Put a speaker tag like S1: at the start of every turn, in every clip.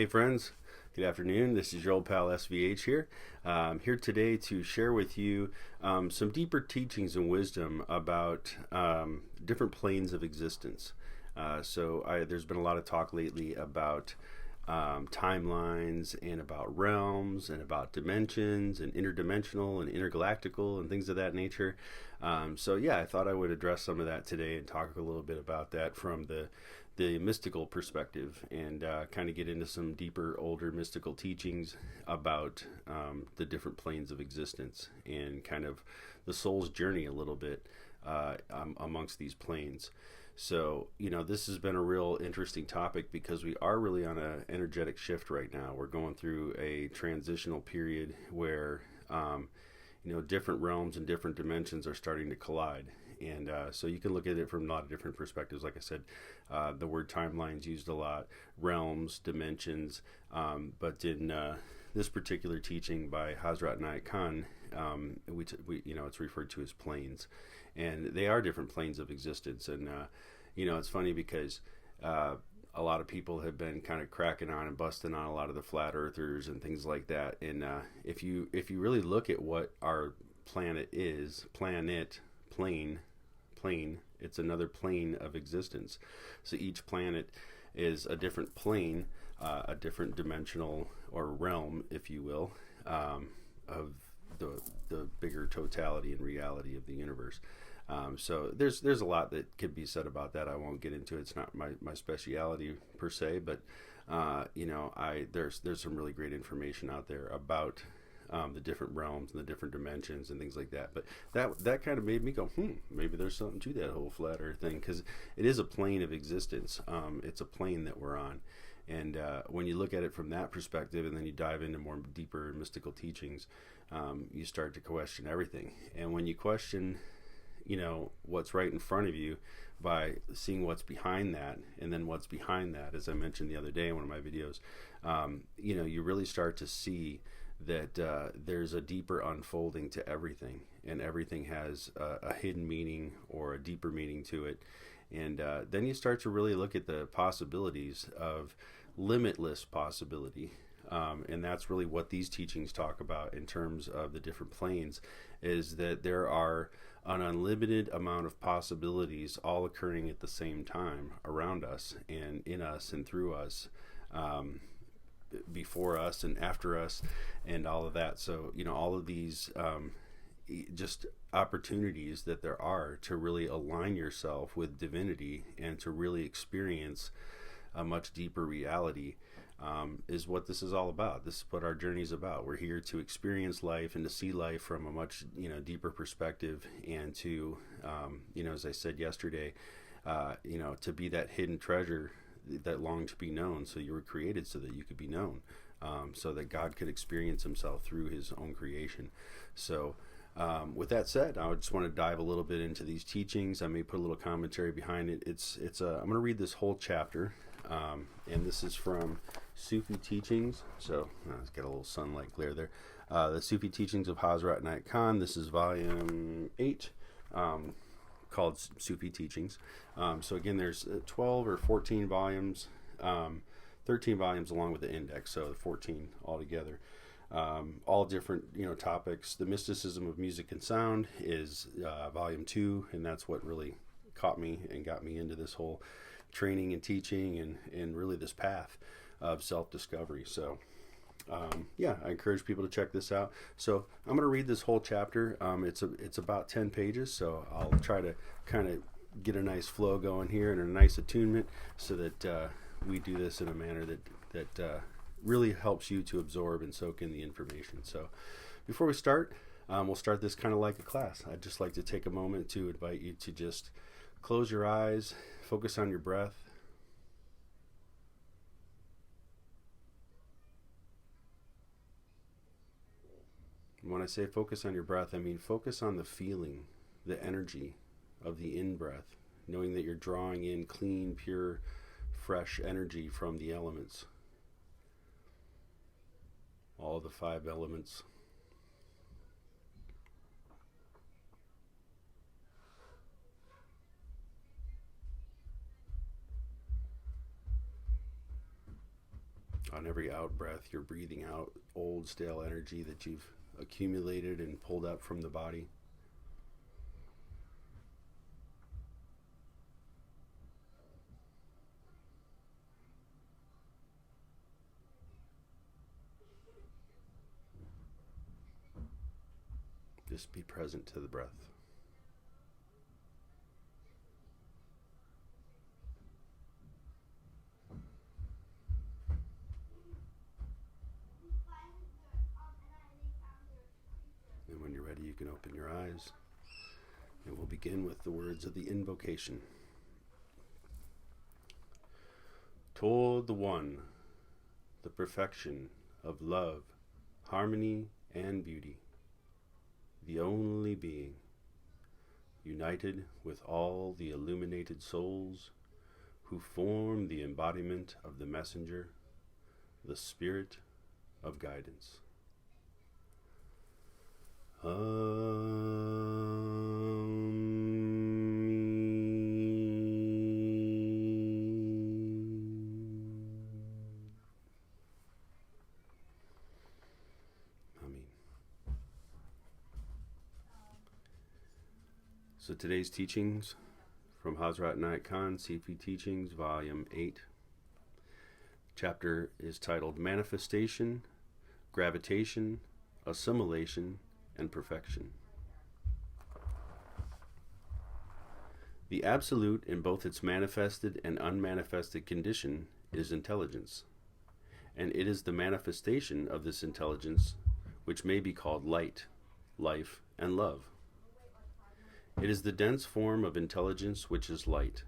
S1: Hey friends, good afternoon. This is your old pal SVH here. Here today to share with you some deeper teachings and wisdom about different planes of existence. There's been a lot of talk lately about timelines and about realms and about dimensions and interdimensional and intergalactical and things of that nature. I thought I would address some of that today and talk a little bit about that from the mystical perspective and kind of get into some deeper, older mystical teachings about the different planes of existence and kind of the soul's journey a little bit amongst these planes. So, this has been a real interesting topic because we are really on an energetic shift right now. We're going through a transitional period where, different realms and different dimensions are starting to collide. And so you can look at it from a lot of different perspectives. Like I said, the word timeline's used a lot, realms, dimensions. But in this particular teaching by Hazrat Inayat Khan, it's referred to as planes. And they are different planes of existence. And, it's funny because a lot of people have been kind of cracking on and busting on a lot of the flat earthers and things like that. And if you really look at what our planet is, plane, it's another plane of existence. So each planet is a different plane, a different dimensional or realm, if you will, of the bigger totality and reality of the universe. So there's a lot that could be said about that. I won't get into it. It's not my speciality per se, but there's some really great information out there about the different realms and the different dimensions and things like that. But that kind of made me go, maybe there's something to that whole flat earth thing, because it is a plane of existence. It's a plane that we're on. And when you look at it from that perspective and then you dive into more deeper mystical teachings, you start to question everything. And when you question, what's right in front of you by seeing what's behind that, and then what's behind that, as I mentioned the other day in one of my videos, you really start to see that there's a deeper unfolding to everything, and everything has a hidden meaning or a deeper meaning to it. And then you start to really look at the possibilities of limitless possibility. And that's really what these teachings talk about in terms of the different planes, is that there are an unlimited amount of possibilities all occurring at the same time around us and in us and through us, before us and after us and all of that. So, all of these just opportunities that there are to really align yourself with divinity and to really experience a much deeper reality is what this is all about. This is what our journey is about. We're here to experience life and to see life from a much deeper perspective, and to as I said yesterday, to be that hidden treasure that longed to be known. So you were created so that you could be known, so that God could experience himself through his own creation. So with that said, I just want to dive a little bit into these teachings. I may put a little commentary behind it. I'm going to read this whole chapter, and this is from Sufi Teachings. So let's get a little sunlight glare there. The Sufi Teachings of Hazrat Inayat Khan. This is volume 8. Called Sufi Teachings. So again, there's 12 or 14 volumes, 13 volumes along with the index, so 14 altogether. All different, topics. The Mysticism of Music and Sound is volume 2, and that's what really caught me and got me into this whole training and teaching and really this path of self-discovery. So I encourage people to check this out. So I'm going to read this whole chapter. It's about 10 pages, so I'll try to kind of get a nice flow going here and a nice attunement, so that we do this in a manner that really helps you to absorb and soak in the information. So before we start, we'll start this kind of like a class. I'd just like to take a moment to invite you to just close your eyes, focus on your breath. When I say focus on your breath, I mean focus on the feeling, the energy of the in-breath, knowing that you're drawing in clean, pure, fresh energy from the elements. All the 5 elements. On every out breath, you're breathing out old, stale energy that you've accumulated and pulled up from the body. Just be present to the breath. And when you're ready, you can open your eyes. And we'll begin with the words of the invocation. Toward the One, the perfection of love, harmony, and beauty, the only being, united with all the illuminated souls who form the embodiment of the messenger, the spirit of guidance. So today's teachings from Hazrat Inayat Khan, Sufi Teachings, Volume 8. Chapter is titled Manifestation, Gravitation, Assimilation, and Perfection. The absolute in both its manifested and unmanifested condition is intelligence, and it is the manifestation of this intelligence which may be called light, life, and love. It is the dense form of intelligence which is light.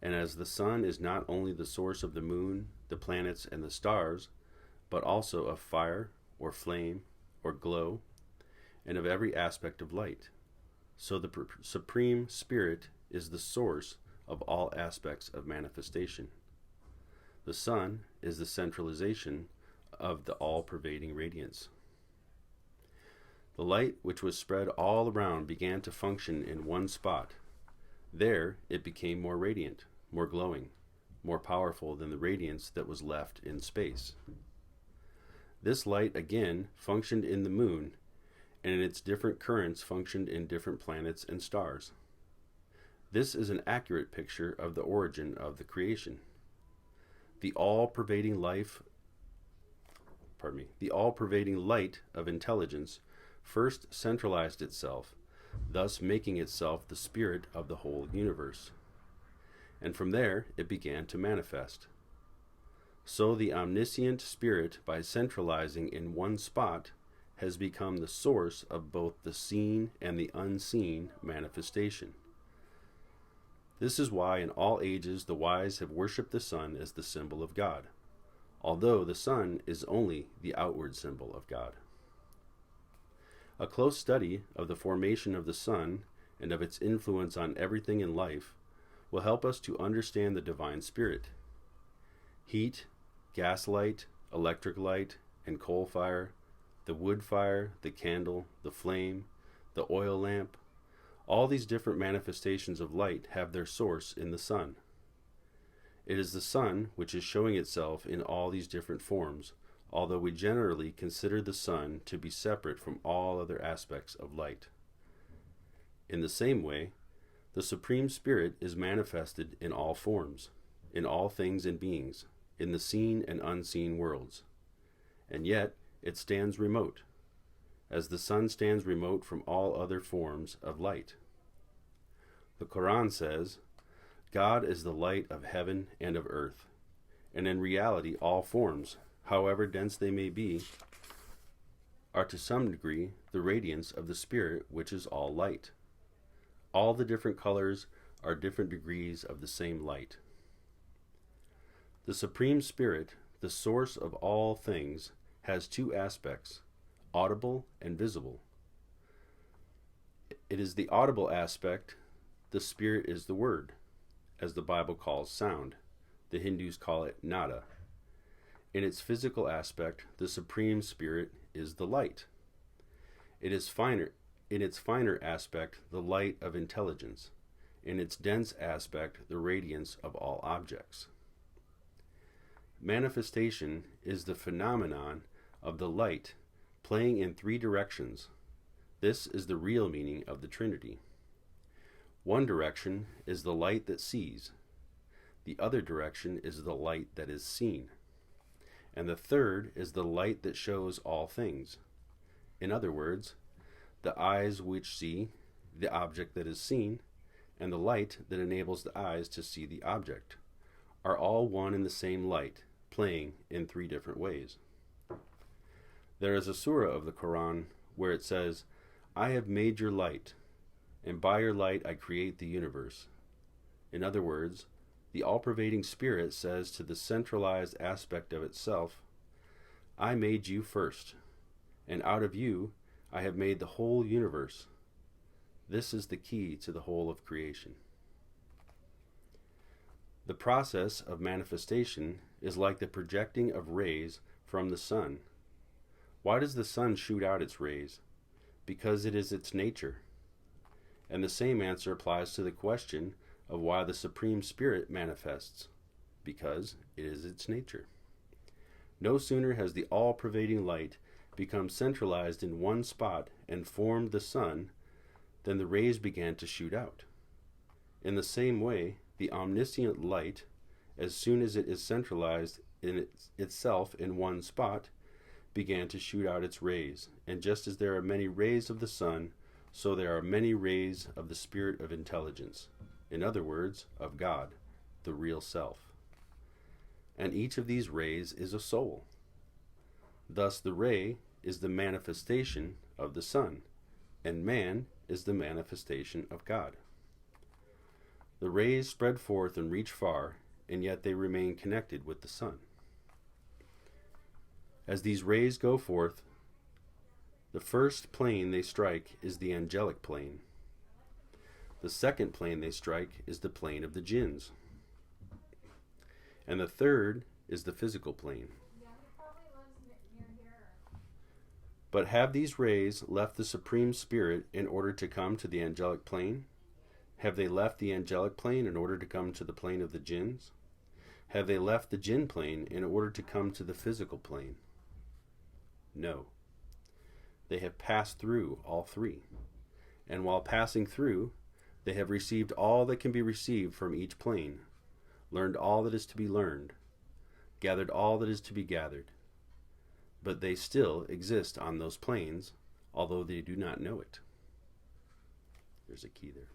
S1: And as the sun is not only the source of the moon, the planets, and the stars, but also of fire, or flame, or glow, and of every aspect of light, so the Supreme Spirit is the source of all aspects of manifestation. The sun is the centralization of the all-pervading radiance. The light which was spread all around began to function in one spot. There it became more radiant, more glowing, more powerful than the radiance that was left in space. This light again functioned in the moon, and in its different currents functioned in different planets and stars. This is an accurate picture of the origin of the creation. The all-pervading light of intelligence first centralized itself, thus making itself the spirit of the whole universe. And from there it began to manifest. So the omniscient spirit, by centralizing in one spot, has become the source of both the seen and the unseen manifestation. This is why in all ages the wise have worshipped the sun as the symbol of God, although the sun is only the outward symbol of God. A close study of the formation of the sun and of its influence on everything in life will help us to understand the divine spirit. Heat, gas light, electric light, and coal fire, the wood fire, the candle, the flame, the oil lamp, all these different manifestations of light have their source in the sun. It is the sun which is showing itself in all these different forms, although we generally consider the sun to be separate from all other aspects of light. In the same way, the Supreme Spirit is manifested in all forms, in all things and beings, in the seen and unseen worlds. And yet, it stands remote, as the sun stands remote from all other forms of light. The Quran says, God is the light of heaven and of earth, and in reality all forms, however dense they may be, are to some degree the radiance of the Spirit which is all light. All the different colors are different degrees of the same light. The Supreme Spirit, the source of all things, has two aspects, audible and visible. It is the audible aspect. The Spirit is the word, as the Bible calls sound. The Hindus call it nada. In its physical aspect, the Supreme Spirit is the light. In its finer aspect, the light of intelligence. In its dense aspect, the radiance of all objects. Manifestation is the phenomenon of the light playing in three directions. This is the real meaning of the Trinity. One direction is the light that sees. The other direction is the light that is seen. And the third is the light that shows all things. In other words, the eyes which see the object that is seen, and the light that enables the eyes to see the object, are all one and the same light, playing in three different ways. There is a surah of the Quran where it says, "I have made your light, and by your light I create the universe." In other words, the all-pervading spirit says to the centralized aspect of itself, "I made you first, and out of you I have made the whole universe." This is the key to the whole of creation. The process of manifestation is like the projecting of rays from the sun. Why does the sun shoot out its rays? Because it is its nature. And the same answer applies to the question of why the Supreme Spirit manifests. Because it is its nature. No sooner has the all-pervading light become centralized in one spot and formed the sun than the rays began to shoot out. In the same way, the omniscient light, as soon as it is centralized in itself in one spot, began to shoot out its rays. And just as there are many rays of the sun, so there are many rays of the Spirit of Intelligence. In other words, of God, the real self. And each of these rays is a soul. Thus the ray is the manifestation of the sun, and man is the manifestation of God. The rays spread forth and reach far, and yet they remain connected with the sun. As these rays go forth, the first plane they strike is the angelic plane. The second plane they strike is the plane of the jinns. And the third is the physical plane. But have these rays left the Supreme Spirit in order to come to the angelic plane? Have they left the angelic plane in order to come to the plane of the jinns? Have they left the jinn plane in order to come to the physical plane? No. They have passed through all three. And while passing through, they have received all that can be received from each plane, learned all that is to be learned, gathered all that is to be gathered. But they still exist on those planes, although they do not know it. There's a key there.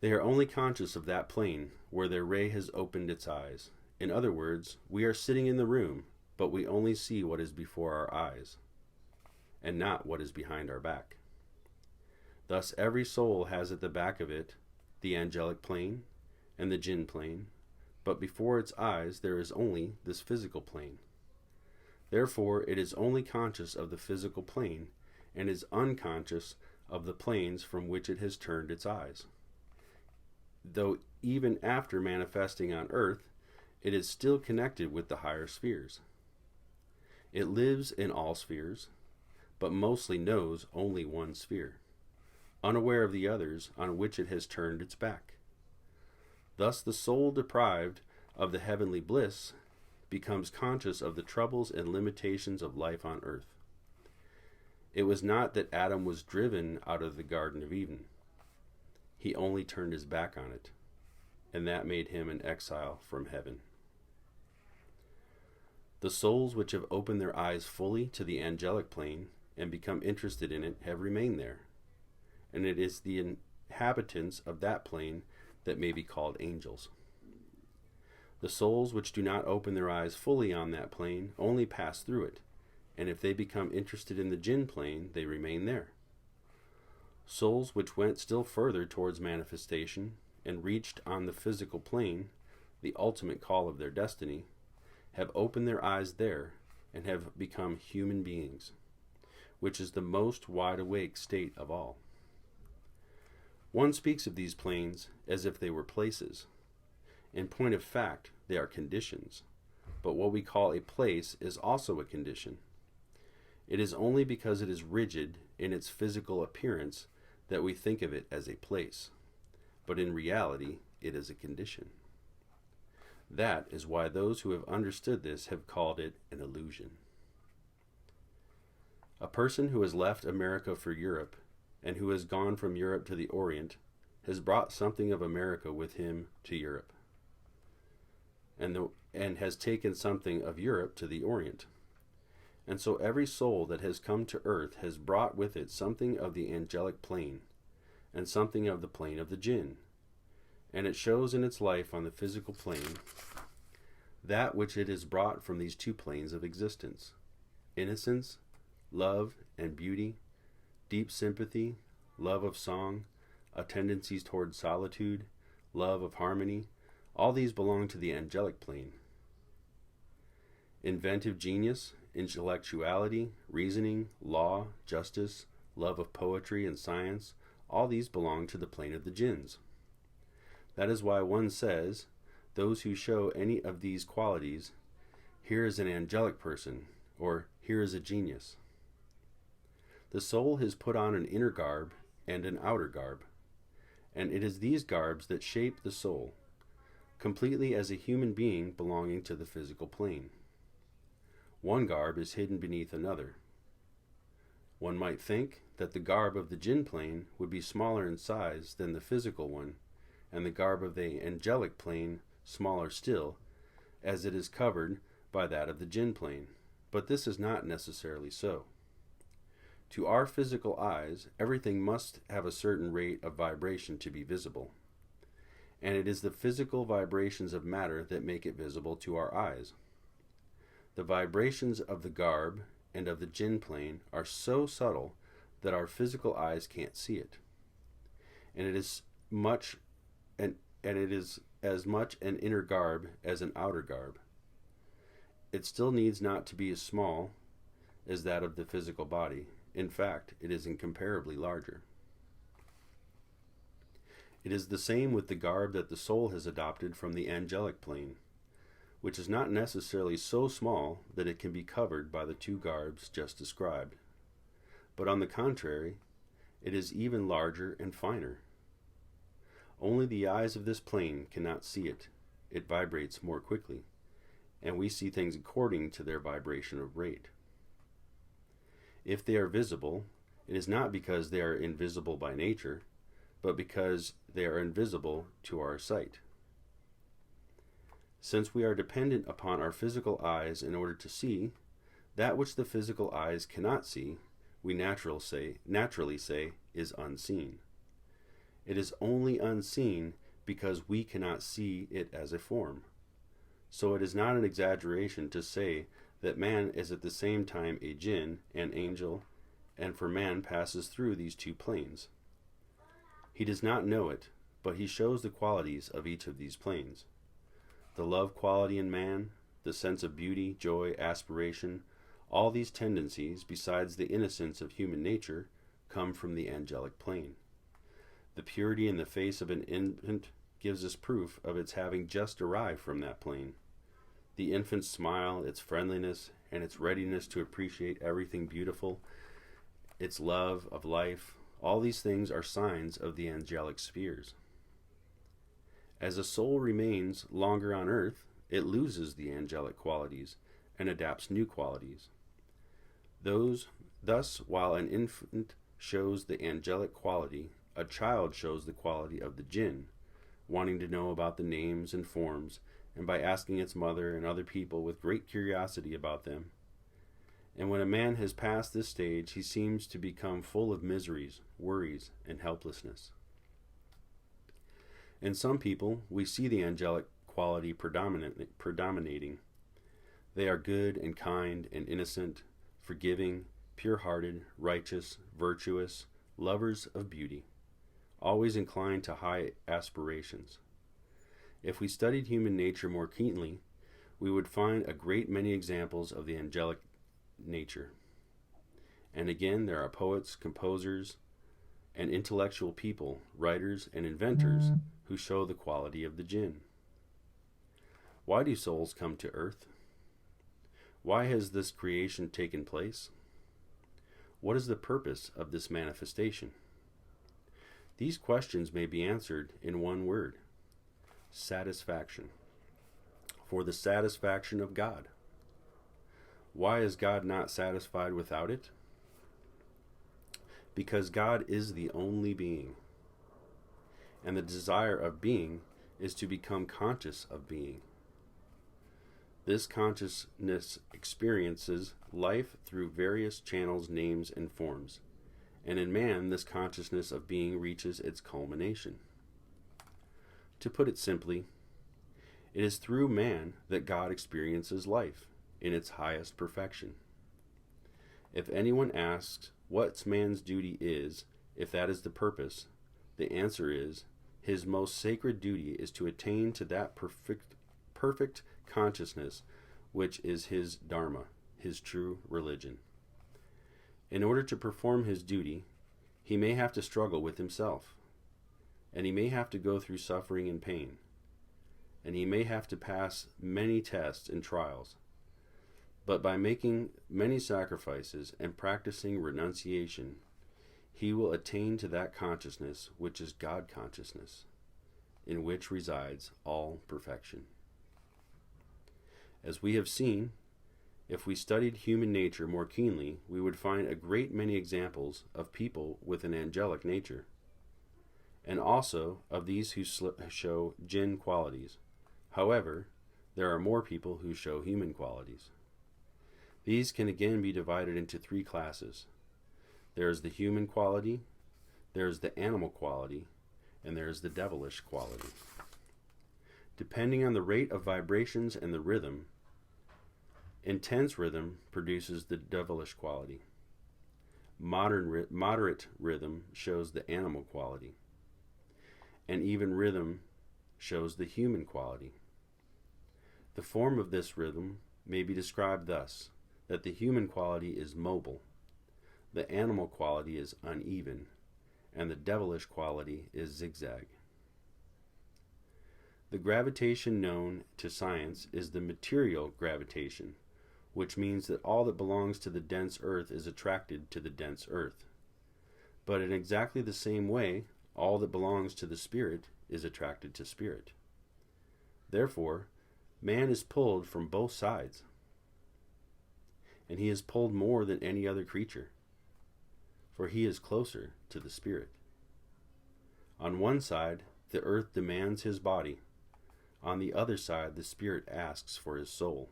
S1: They are only conscious of that plane where their ray has opened its eyes. In other words, we are sitting in the room, but we only see what is before our eyes, and not what is behind our back. Thus every soul has at the back of it the angelic plane and the jinn plane, but before its eyes there is only this physical plane. Therefore it is only conscious of the physical plane, and is unconscious of the planes from which it has turned its eyes. Though even after manifesting on earth, it is still connected with the higher spheres. It lives in all spheres, but mostly knows only one sphere, unaware of the others on which it has turned its back. Thus the soul deprived of the heavenly bliss becomes conscious of the troubles and limitations of life on earth. It was not that Adam was driven out of the Garden of Eden. He only turned his back on it, and that made him an exile from heaven. The souls which have opened their eyes fully to the angelic plane and become interested in it have remained there, and it is the inhabitants of that plane that may be called angels. The souls which do not open their eyes fully on that plane only pass through it, and if they become interested in the jinn plane, they remain there. Souls which went still further towards manifestation and reached on the physical plane the ultimate call of their destiny, have opened their eyes there and have become human beings, which is the most wide-awake state of all. One speaks of these planes as if they were places. In point of fact, they are conditions, but what we call a place is also a condition. It is only because it is rigid in its physical appearance that we think of it as a place, but in reality, it is a condition. That is why those who have understood this have called it an illusion. A person who has left America for Europe, and who has gone from Europe to the Orient, has brought something of America with him to Europe, and has taken something of Europe to the Orient. And so every soul that has come to earth has brought with it something of the angelic plane, and something of the plane of the jinn, and it shows in its life on the physical plane that which it has brought from these two planes of existence: innocence, love and beauty, deep sympathy, love of song, a tendencies toward solitude, love of harmony. All these belong to the angelic plane. Inventive genius, intellectuality, reasoning, law, justice, love of poetry and science, all these belong to the plane of the jinns. That is why one says, those who show any of these qualities, here is an angelic person, or here is a genius. The soul has put on an inner garb and an outer garb, and it is these garbs that shape the soul, completely as a human being belonging to the physical plane. One garb is hidden beneath another. One might think that the garb of the jinn plane would be smaller in size than the physical one, and the garb of the angelic plane smaller still, as it is covered by that of the jinn plane. But this is not necessarily so. To our physical eyes, everything must have a certain rate of vibration to be visible, and it is the physical vibrations of matter that make it visible to our eyes. The vibrations of the garb and of the jinn plane are so subtle that our physical eyes can't see it, and it is as much an inner garb as an outer garb. It still needs not to be as small as that of the physical body. In fact, it is incomparably larger. It is the same with the garb that the soul has adopted from the angelic plane, which is not necessarily so small that it can be covered by the two garbs just described, but on the contrary, it is even larger and finer. Only the eyes of this plane cannot see it. It vibrates more quickly, and we see things according to their vibration of rate. If they are visible, it is not because they are invisible by nature, but because they are invisible to our sight. Since we are dependent upon our physical eyes in order to see, that which the physical eyes cannot see, we naturally say is unseen. It is only unseen because we cannot see it as a form. So it is not an exaggeration to say that man is at the same time a jinn and angel, and for man passes through these two planes. He does not know it, but he shows the qualities of each of these planes. The love quality in man, the sense of beauty, joy, aspiration, all these tendencies, besides the innocence of human nature, come from the angelic plane. The purity in the face of an infant gives us proof of its having just arrived from that plane. The infant's smile, its friendliness, and its readiness to appreciate everything beautiful, its love of life, all these things are signs of the angelic spheres. As a soul remains longer on earth, it loses the angelic qualities and adapts new qualities. Thus, while an infant shows the angelic quality, a child shows the quality of the jinn, wanting to know about the names and forms, and by asking its mother and other people with great curiosity about them. And when a man has passed this stage, he seems to become full of miseries, worries, and helplessness. In some people, we see the angelic quality predominating. They are good and kind and innocent, forgiving, pure-hearted, righteous, virtuous, lovers of beauty, always inclined to high aspirations. If we studied human nature more keenly, we would find a great many examples of the angelic nature. And again, there are poets, composers, and intellectual people, writers, and inventors who show the quality of the jinn. Why do souls come to earth? Why has this creation taken place? What is the purpose of this manifestation? These questions may be answered in one word: satisfaction. for the satisfaction of God. Why is God not satisfied without it? Because God is the only being, and the desire of being is to become conscious of being. This consciousness experiences life through various channels, names, and forms, and in man this consciousness of being reaches its culmination. To put it simply, it is through man that God experiences life in its highest perfection. If anyone asks what man's duty is, if that is the purpose, the answer is, his most sacred duty is to attain to that perfect consciousness which is his dharma, his true religion. In order to perform his duty, he may have to struggle with himself, and he may have to go through suffering and pain, and he may have to pass many tests and trials. But by making many sacrifices and practicing renunciation, he will attain to that consciousness which is God consciousness, in which resides all perfection. As we have seen, if we studied human nature more keenly, we would find a great many examples of people with an angelic nature, and also of these who show jinn qualities. However, there are more people who show human qualities. These can again be divided into three classes. There is the human quality, there is the animal quality, and there is the devilish quality. Depending on the rate of vibrations and the rhythm, intense rhythm produces the devilish quality. Moderate rhythm shows the animal quality. And even rhythm shows the human quality. The form of this rhythm may be described thus, that the human quality is mobile, the animal quality is uneven, and the devilish quality is zigzag. The gravitation known to science is the material gravitation, which means that all that belongs to the dense earth is attracted to the dense earth. But in exactly the same way, all that belongs to the spirit is attracted to spirit. Therefore, man is pulled from both sides, and he is pulled more than any other creature, for he is closer to the spirit. On one side, the earth demands his body. On the other side, the spirit asks for his soul.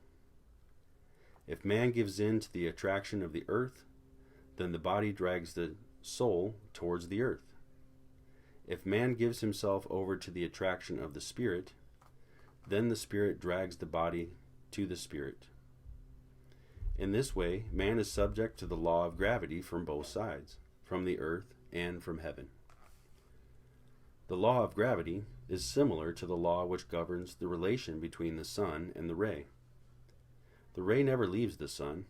S1: If man gives in to the attraction of the earth, then the body drags the soul towards the earth. If man gives himself over to the attraction of the spirit, then the spirit drags the body to the spirit. In this way, man is subject to the law of gravity from both sides, from the earth and from heaven. The law of gravity is similar to the law which governs the relation between the sun and the ray. The ray never leaves the sun.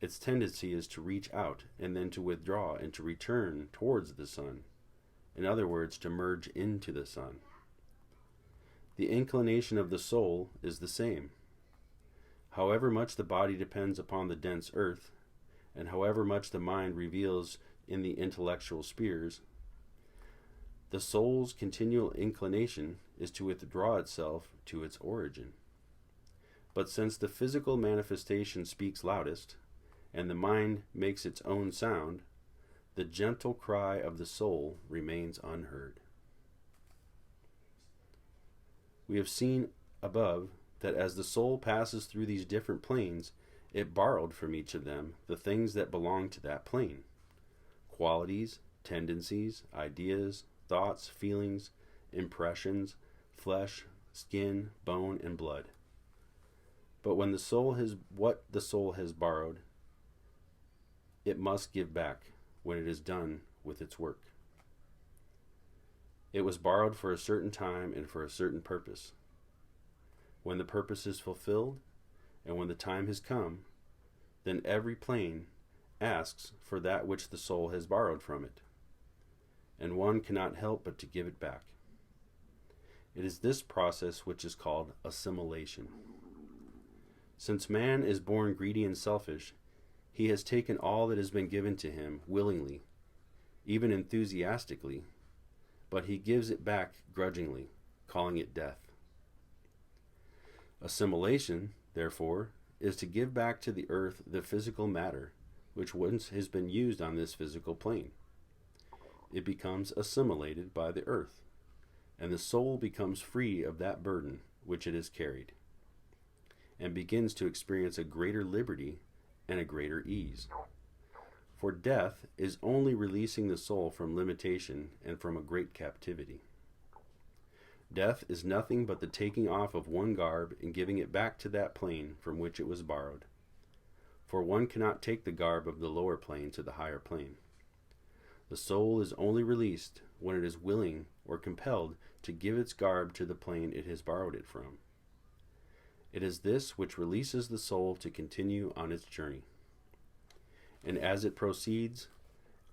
S1: Its tendency is to reach out and then to withdraw and to return towards the sun. In other words, to merge into the sun. The inclination of the soul is the same. However much the body depends upon the dense earth, and however much the mind reveals in the intellectual spheres, the soul's continual inclination is to withdraw itself to its origin. But since the physical manifestation speaks loudest, and the mind makes its own sound, the gentle cry of the soul remains unheard. We have seen above that as the soul passes through these different planes, it borrowed from each of them the things that belong to that plane: qualities, tendencies, ideas, thoughts, feelings, impressions, flesh, skin, bone, and blood. But when what the soul has borrowed, it must give back when it is done with its work. It was borrowed for a certain time and for a certain purpose. When the purpose is fulfilled, and when the time has come, then every plane asks for that which the soul has borrowed from it, and one cannot help but to give it back. It is this process which is called assimilation. Since man is born greedy and selfish, he has taken all that has been given to him willingly, even enthusiastically, but he gives it back grudgingly, calling it death. Assimilation, therefore, is to give back to the earth the physical matter which once has been used on this physical plane. It becomes assimilated by the earth, and the soul becomes free of that burden which it has carried, and begins to experience a greater liberty and a greater ease. For death is only releasing the soul from limitation and from a great captivity. Death is nothing but the taking off of one garb and giving it back to that plane from which it was borrowed. For one cannot take the garb of the lower plane to the higher plane. The soul is only released when it is willing or compelled to give its garb to the plane it has borrowed it from. It is this which releases the soul to continue on its journey. And as it proceeds,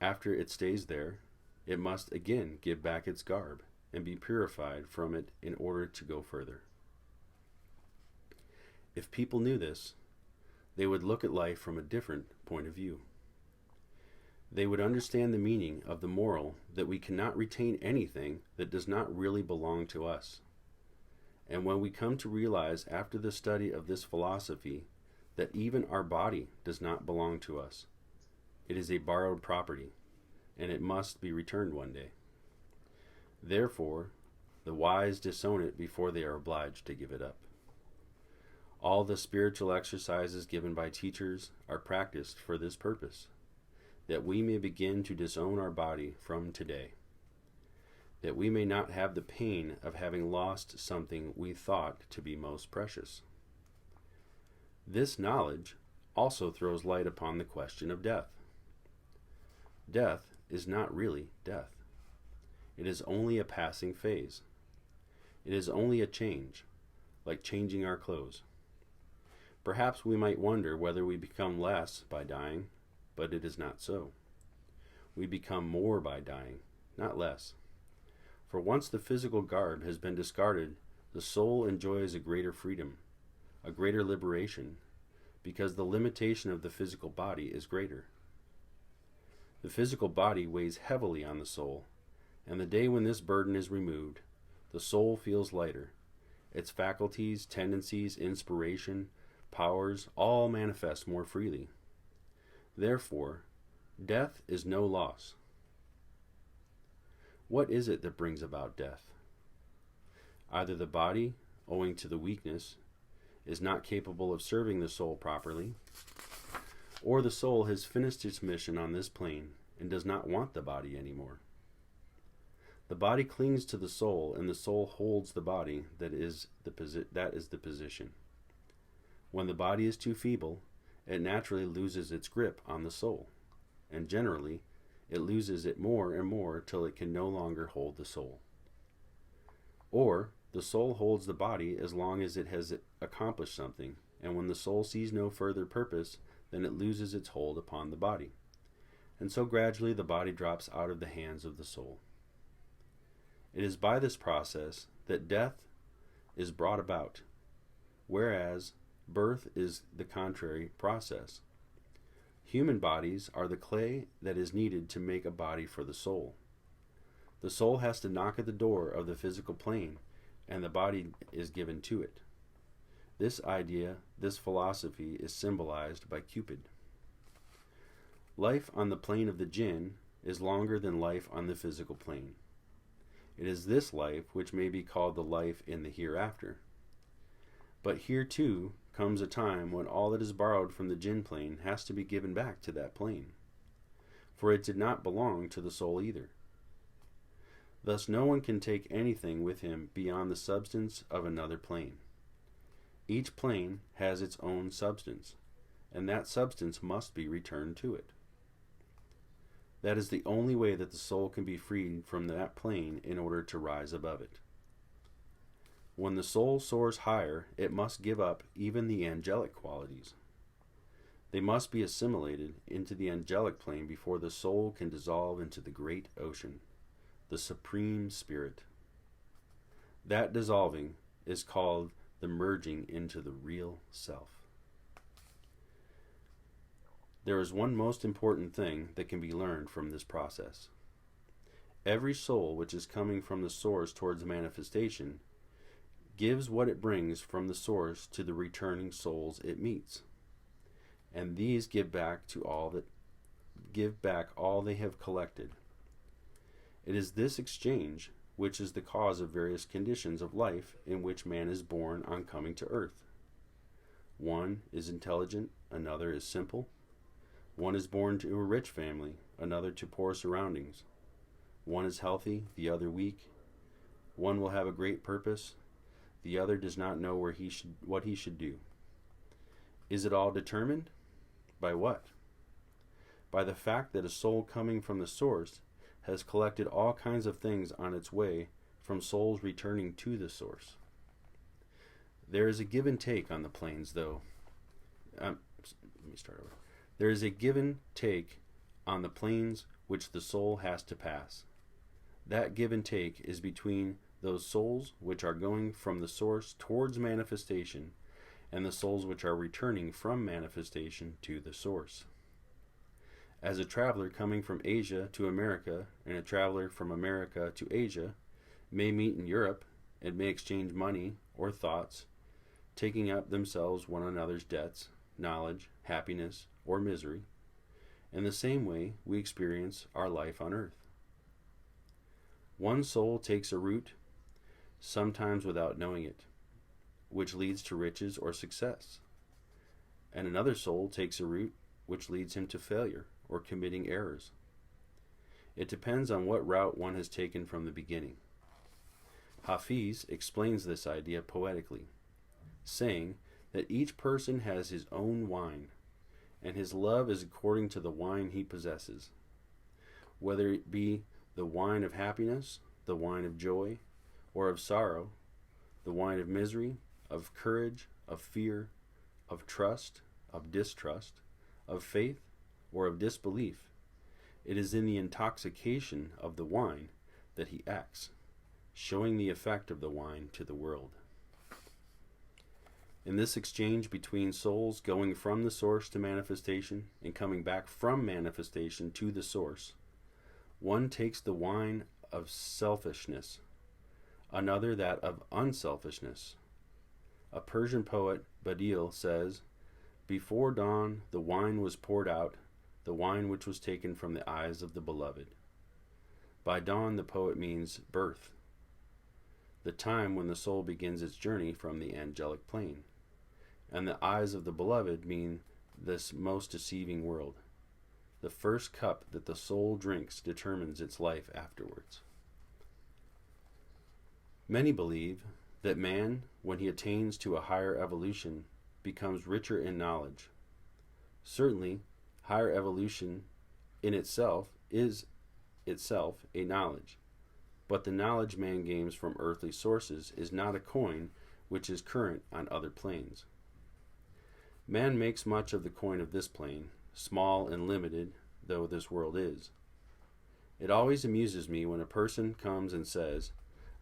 S1: after it stays there, it must again give back its garb and be purified from it in order to go further. If people knew this, they would look at life from a different point of view. They would understand the meaning of the moral that we cannot retain anything that does not really belong to us. And when we come to realize after the study of this philosophy that even our body does not belong to us, it is a borrowed property, and it must be returned one day. Therefore, the wise disown it before they are obliged to give it up. All the spiritual exercises given by teachers are practiced for this purpose, that we may begin to disown our body from today, that we may not have the pain of having lost something we thought to be most precious. This knowledge also throws light upon the question of death. Death is not really death. It is only a passing phase. It is only a change, like changing our clothes. Perhaps we might wonder whether we become less by dying, but it is not so. We become more by dying, not less. For once the physical garb has been discarded, the soul enjoys a greater freedom, a greater liberation, because the limitation of the physical body is greater. The physical body weighs heavily on the soul, and the day when this burden is removed, the soul feels lighter. Its faculties, tendencies, inspiration, powers all manifest more freely. Therefore, death is no loss. What is it that brings about death? Either the body, owing to the weakness, is not capable of serving the soul properly, or the soul has finished its mission on this plane and does not want the body anymore. The body clings to the soul, and the soul holds the body. That is the position. When the body is too feeble, it naturally loses its grip on the soul, and generally it loses it more and more till it can no longer hold the soul. Or the soul holds the body as long as it has accomplished something, and when the soul sees no further purpose, then it loses its hold upon the body. And so gradually the body drops out of the hands of the soul. It is by this process that death is brought about, whereas birth is the contrary process. Human bodies are the clay that is needed to make a body for the soul. The soul has to knock at the door of the physical plane, and the body is given to it. This idea, this philosophy, is symbolized by Cupid. Life on the plane of the jinn is longer than life on the physical plane. It is this life which may be called the life in the hereafter. But here too comes a time when all that is borrowed from the jinn plane has to be given back to that plane, for it did not belong to the soul either. Thus no one can take anything with him beyond the substance of another plane. Each plane has its own substance, and that substance must be returned to it. That is the only way that the soul can be freed from that plane in order to rise above it. When the soul soars higher, it must give up even the angelic qualities. They must be assimilated into the angelic plane before the soul can dissolve into the great ocean, the Supreme Spirit. That dissolving is called the merging into the real self. There is one most important thing that can be learned from this process. Every soul which is coming from the source towards manifestation gives what it brings from the source to the returning souls it meets, and these give back all they have collected. It is this exchange which is the cause of various conditions of life in which man is born on coming to earth. One is intelligent, another is simple. One is born to a rich family, another to poor surroundings. One is healthy, the other weak. One will have a great purpose, the other does not know what he should do. Is it all determined? By what? By the fact that a soul coming from the source has collected all kinds of things on its way from souls returning to the source. There is a give and take on the planes, though. There is a give and take on the planes which the soul has to pass. That give and take is between those souls which are going from the source towards manifestation and the souls which are returning from manifestation to the source. As a traveler coming from Asia to America and a traveler from America to Asia may meet in Europe and may exchange money or thoughts, taking up themselves one another's debts, knowledge, happiness, or misery, in the same way we experience our life on earth. One soul takes a route, sometimes without knowing it, which leads to riches or success, and another soul takes a route which leads him to failure or committing errors. It depends on what route one has taken from the beginning. Hafiz explains this idea poetically, saying that each person has his own wine, and his love is according to the wine he possesses, whether it be the wine of happiness, the wine of joy, or of sorrow, the wine of misery, of courage, of fear, of trust, of distrust, of faith, or of disbelief. It is in the intoxication of the wine that he acts, showing the effect of the wine to the world. In this exchange between souls going from the source to manifestation and coming back from manifestation to the source, one takes the wine of selfishness, another that of unselfishness. A Persian poet, Badil, says, "Before dawn the wine was poured out, the wine which was taken from the eyes of the beloved." By dawn the poet means birth, the time when the soul begins its journey from the angelic plane, and the eyes of the beloved mean this most deceiving world. The first cup that the soul drinks determines its life afterwards. Many believe that man, when he attains to a higher evolution, becomes richer in knowledge. Certainly, higher evolution in itself is itself a knowledge, but the knowledge man gains from earthly sources is not a coin which is current on other planes. Man makes much of the coin of this plane, small and limited though this world is. It always amuses me when a person comes and says,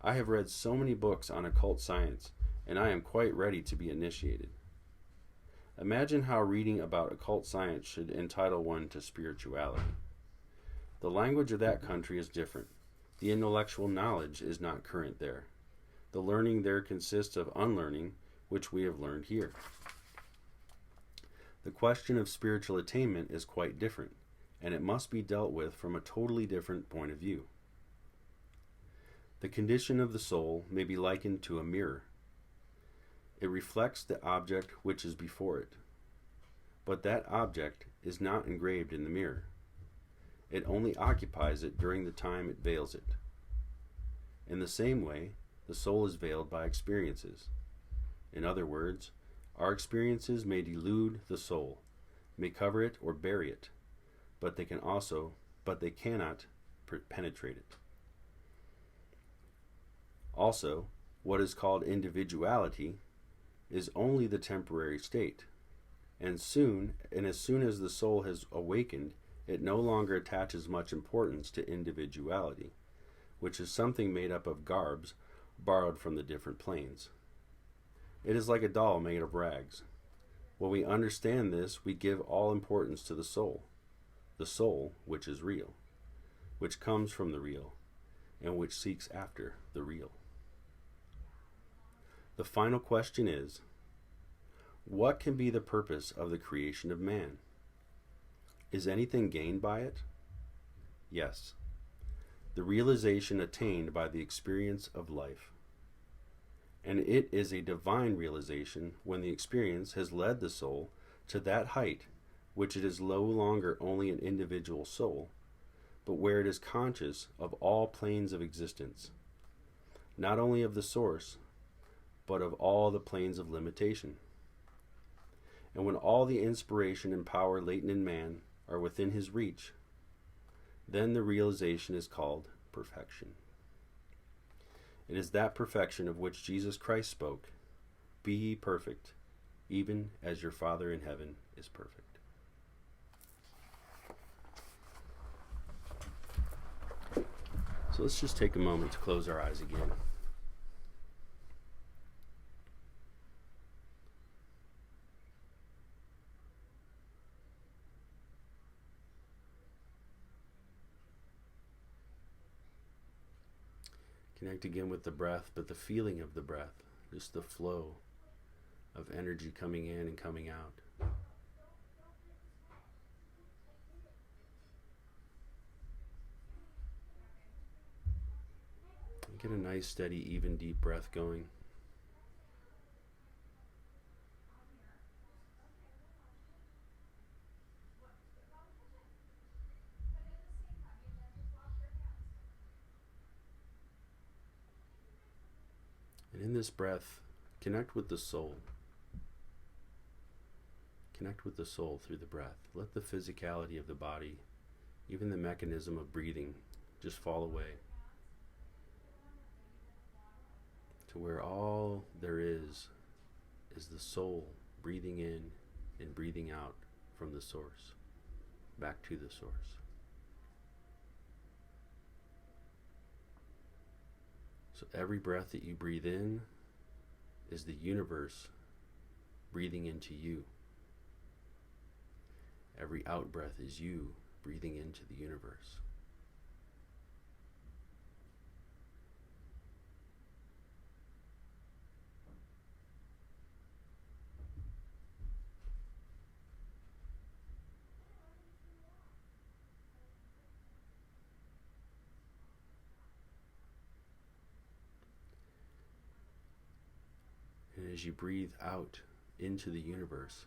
S1: "I have read so many books on occult science, and I am quite ready to be initiated." Imagine how reading about occult science should entitle one to spirituality. The language of that country is different. The intellectual knowledge is not current there. The learning there consists of unlearning, which we have learned here. The question of spiritual attainment is quite different, and it must be dealt with from a totally different point of view. The condition of the soul may be likened to a mirror. It reflects the object which is before it, but that object is not engraved in the mirror. It only occupies it during the time it veils it. In the same way, the soul is veiled by experiences. In other words, our experiences may delude the soul, may cover it or bury it, but they cannot penetrate it. Also, what is called individuality is only the temporary state, and as soon as the soul has awakened, it no longer attaches much importance to individuality, which is something made up of garbs borrowed from the different planes. It is like a doll made of rags. When we understand this, we give all importance to the soul which is real, which comes from the real, and which seeks after the real. The final question is, what can be the purpose of the creation of man? Is anything gained by it? Yes. The realization attained by the experience of life. And it is a divine realization when the experience has led the soul to that height which it is no longer only an individual soul, but where it is conscious of all planes of existence, not only of the source, but of all the planes of limitation. And when all the inspiration and power latent in man are within his reach, then the realization is called perfection. It is that perfection of which Jesus Christ spoke, "Be ye perfect, even as your Father in heaven is perfect." So let's just take a moment to close our eyes again. Connect again with the breath, but the feeling of the breath, just the flow of energy coming in and coming out. Get a nice, steady, even, deep breath going. And in this breath, connect with the soul. Connect with the soul through the breath. Let the physicality of the body, even the mechanism of breathing, just fall away to where all there is the soul breathing in and breathing out from the source, back to the source. So every breath that you breathe in is the universe breathing into you. Every out breath is you breathing into the universe. And as you breathe out into the universe,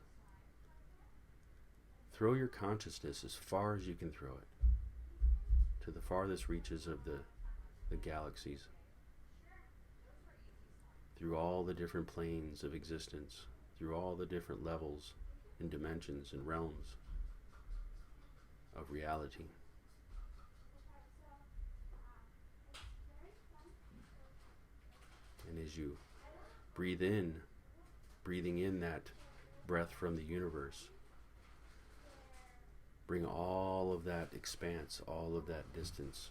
S1: throw your consciousness as far as you can throw it to the farthest reaches of the galaxies, through all the different planes of existence, through all the different levels and dimensions and realms of reality. And as you breathe in, breathing in that breath from the universe, bring all of that expanse, all of that distance,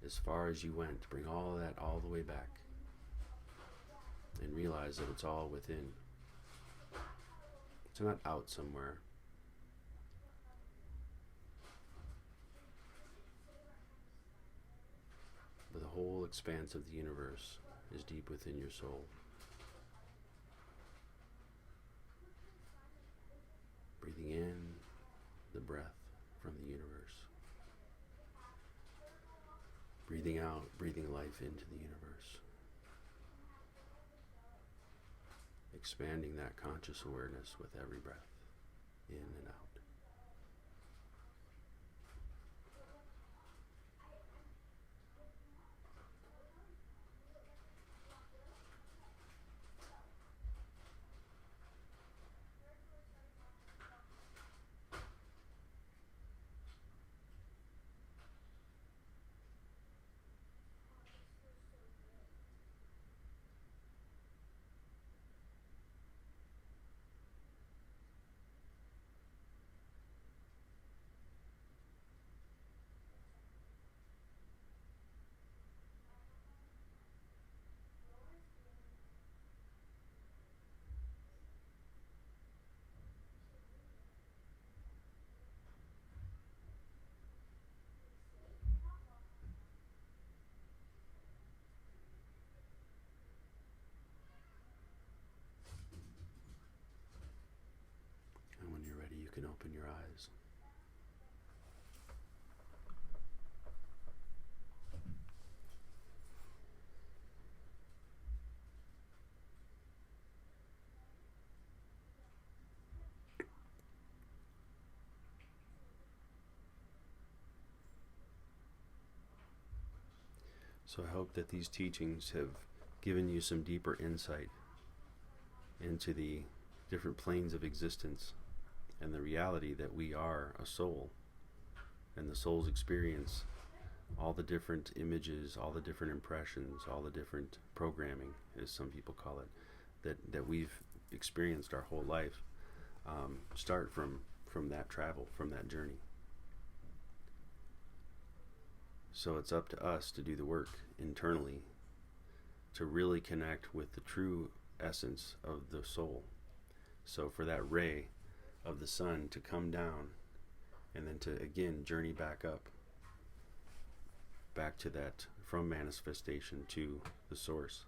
S1: as far as you went. Bring all of that all the way back. And realize that it's all within. It's not out somewhere. But the whole expanse of the universe is deep within your soul. Breathing in the breath from the universe. Breathing out, breathing life into the universe. Expanding that conscious awareness with every breath, in and out. So I hope that these teachings have given you some deeper insight into the different planes of existence and the reality that we are a soul, and the soul's experience all the different images, all the different impressions, all the different programming, as some people call it, that we've experienced our whole life, start from that travel, from that journey. So it's up to us to do the work internally to really connect with the true essence of the soul. So for that ray of the sun to come down and then to again journey back up, back to that, from manifestation to the source.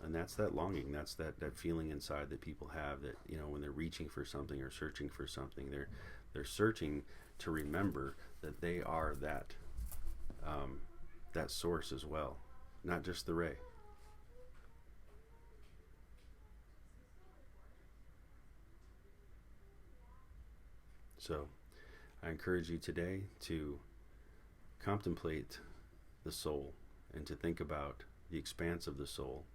S1: And that's that longing, that's that feeling inside that people have, that, you know, when they're reaching for something or searching for something, they're searching to remember that they are that source as well, not just the ray. So I encourage you today to contemplate the soul and to think about the expanse of the soul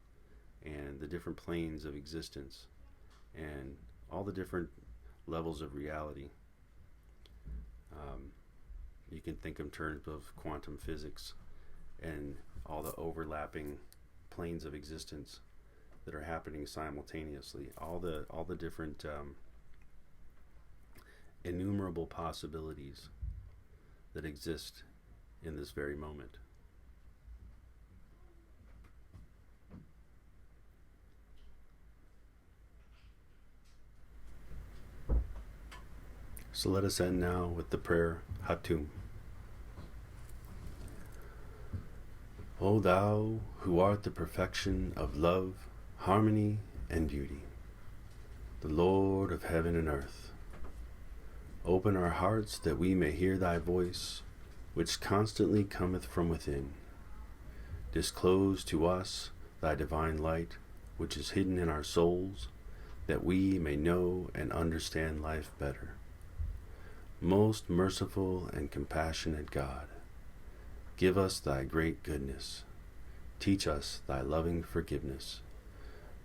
S1: and the different planes of existence and all the different levels of reality. You can think in terms of quantum physics and all the overlapping planes of existence that are happening simultaneously, all the different innumerable possibilities that exist in this very moment. So let us end now with the prayer Khatum. O Thou who art the perfection of love, harmony, and beauty, the Lord of heaven and earth, open our hearts that we may hear Thy voice, which constantly cometh from within. Disclose to us Thy divine light, which is hidden in our souls, that we may know and understand life better. Most merciful and compassionate God, give us Thy great goodness. Teach us Thy loving forgiveness.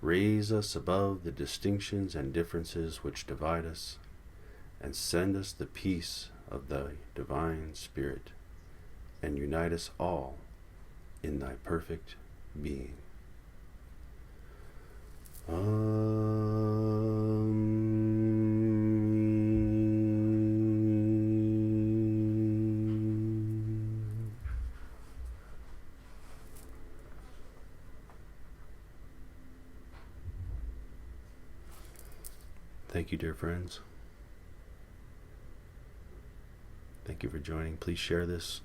S1: Raise us above the distinctions and differences which divide us, and send us the peace of Thy divine Spirit, and unite us all in Thy perfect being. Thank you, dear friends. Thank you for joining. Please share this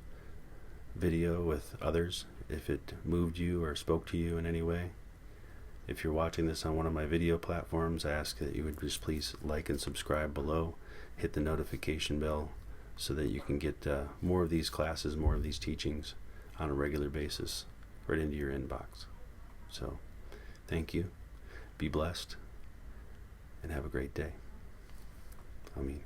S1: video with others if it moved you or spoke to you in any way. If you're watching this on one of my video platforms, I ask that you would just please like and subscribe below. Hit the notification bell so that you can get more of these classes, more of these teachings on a regular basis right into your inbox. So, thank you. Be blessed and have a great day. Amen.